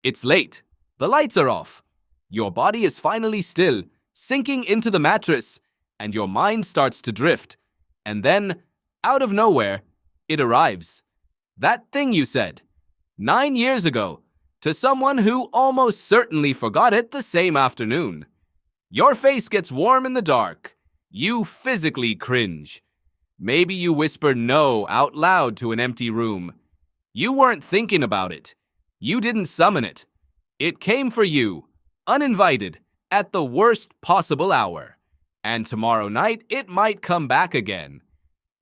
It's late. The lights are off. Your body is finally still, sinking into the mattress, and your mind starts to drift. And then, out of nowhere, it arrives. That thing you said 9 years ago to someone who almost certainly forgot it the same afternoon. Your face gets warm in the dark. You physically cringe. Maybe you whisper no out loud to an empty room. You weren't thinking about it. You didn't summon it. It came for you, uninvited, at the worst possible hour. And tomorrow night, it might come back again.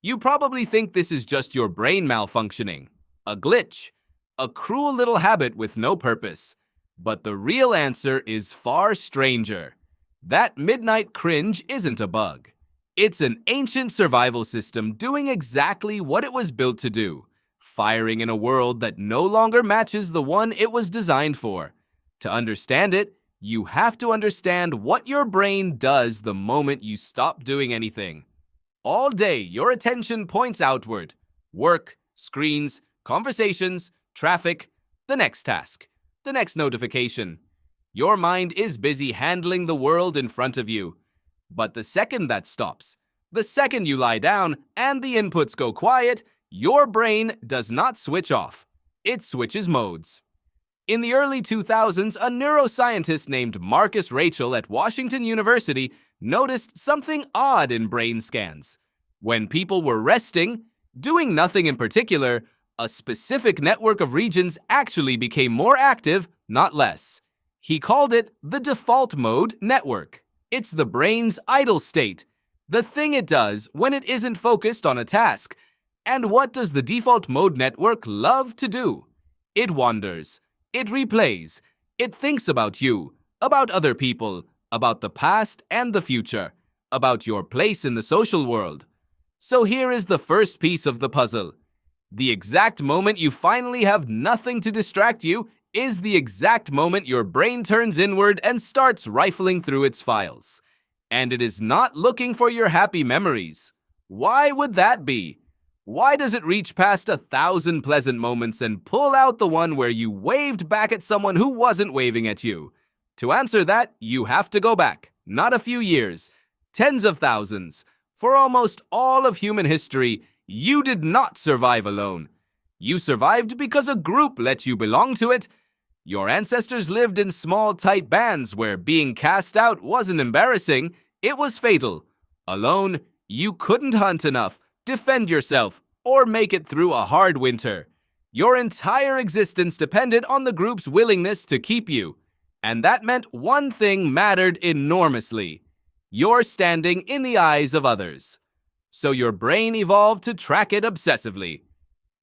You probably think this is just your brain malfunctioning, a glitch, a cruel little habit with no purpose. But the real answer is far stranger. That midnight cringe isn't a bug. It's an ancient survival system doing exactly what it was built to do, firing in a world that no longer matches the one it was designed for. To understand it, you have to understand what your brain does the moment you stop doing anything. All day, your attention points outward. Work, screens, conversations, traffic, the next task, the next notification. Your mind is busy handling the world in front of you. But the second that stops, the second you lie down and the inputs go quiet, your brain does not switch off. It switches modes. In the early 2000s, a neuroscientist named Marcus Rachel at Washington University noticed something odd in brain scans. When people were resting, doing nothing in particular, a specific network of regions actually became more active, not less. He called it the default mode network. It's the brain's idle state, the thing it does when it isn't focused on a task. And what does the default mode network love to do? It wanders. It replays. It thinks about you, about other people, about the past and the future, about your place in the social world. So here is the first piece of the puzzle. The exact moment you finally have nothing to distract you is the exact moment your brain turns inward and starts rifling through its files. And it is not looking for your happy memories. Why would that be? Why does it reach past 1,000 pleasant moments and pull out the one where you waved back at someone who wasn't waving at you? To answer that, you have to go back, not a few years, tens of thousands. For almost all of human history, you did not survive alone. You survived because a group let you belong to it. Your ancestors lived in small, tight bands where being cast out wasn't embarrassing, it was fatal. Alone, you couldn't hunt enough, defend yourself, or make it through a hard winter. Your entire existence depended on the group's willingness to keep you. And that meant one thing mattered enormously: your standing in the eyes of others. So your brain evolved to track it obsessively.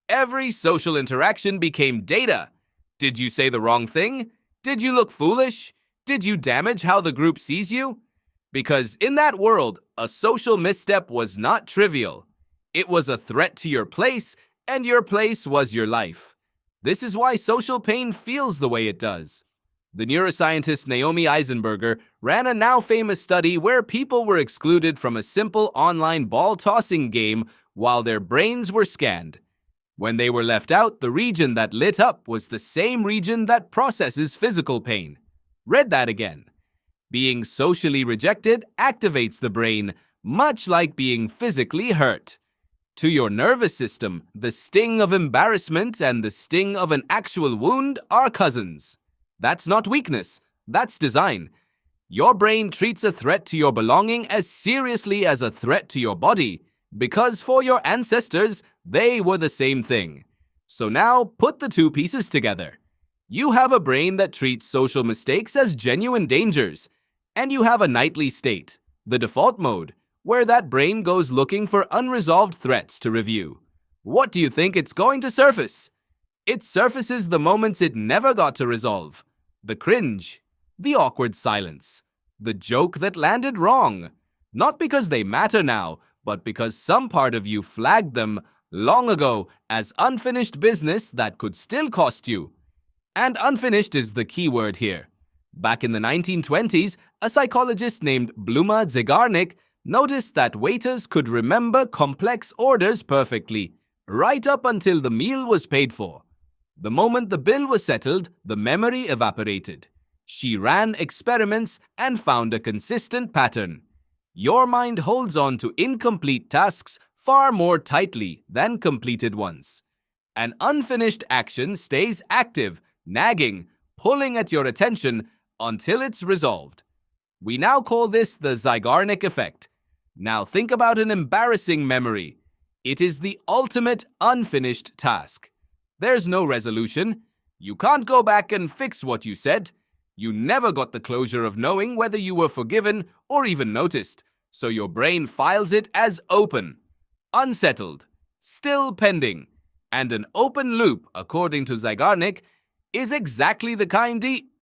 Every social interaction became data. Did you say the wrong thing? Did you look foolish? Did you damage how the group sees you? Because in that world, a social misstep was not trivial. It was a threat to your place, and your place was your life. This is why social pain feels the way it does. The neuroscientist Naomi Eisenberger ran a now-famous study where people were excluded from a simple online ball-tossing game while their brains were scanned. When they were left out, the region that lit up was the same region that processes physical pain. Read that again. Being socially rejected activates the brain, much like being physically hurt. To your nervous system, the sting of embarrassment and the sting of an actual wound are cousins. That's not weakness, that's design. Your brain treats a threat to your belonging as seriously as a threat to your body, because for your ancestors, they were the same thing. So now, put the two pieces together. You have a brain that treats social mistakes as genuine dangers, and you have a nightly state, the default mode, where that brain goes looking for unresolved threats to review. What do you think it's going to surface? It surfaces the moments it never got to resolve. The cringe, the awkward silence, the joke that landed wrong. Not because they matter now, but because some part of you flagged them long ago as unfinished business that could still cost you. And unfinished is the key word here. Back in the 1920s, a psychologist named Bluma Zeigarnik noticed that waiters could remember complex orders perfectly, right up until the meal was paid for. The moment the bill was settled, the memory evaporated. She ran experiments and found a consistent pattern. Your mind holds on to incomplete tasks far more tightly than completed ones. An unfinished action stays active, nagging, pulling at your attention until it's resolved. We now call this the Zeigarnik effect. Now think about an embarrassing memory. It is the ultimate unfinished task. There's no resolution. You can't go back and fix what you said. You never got the closure of knowing whether you were forgiven or even noticed, so your brain files it as open, unsettled, still pending. And an open loop, according to Zeigarnik, is exactly the kind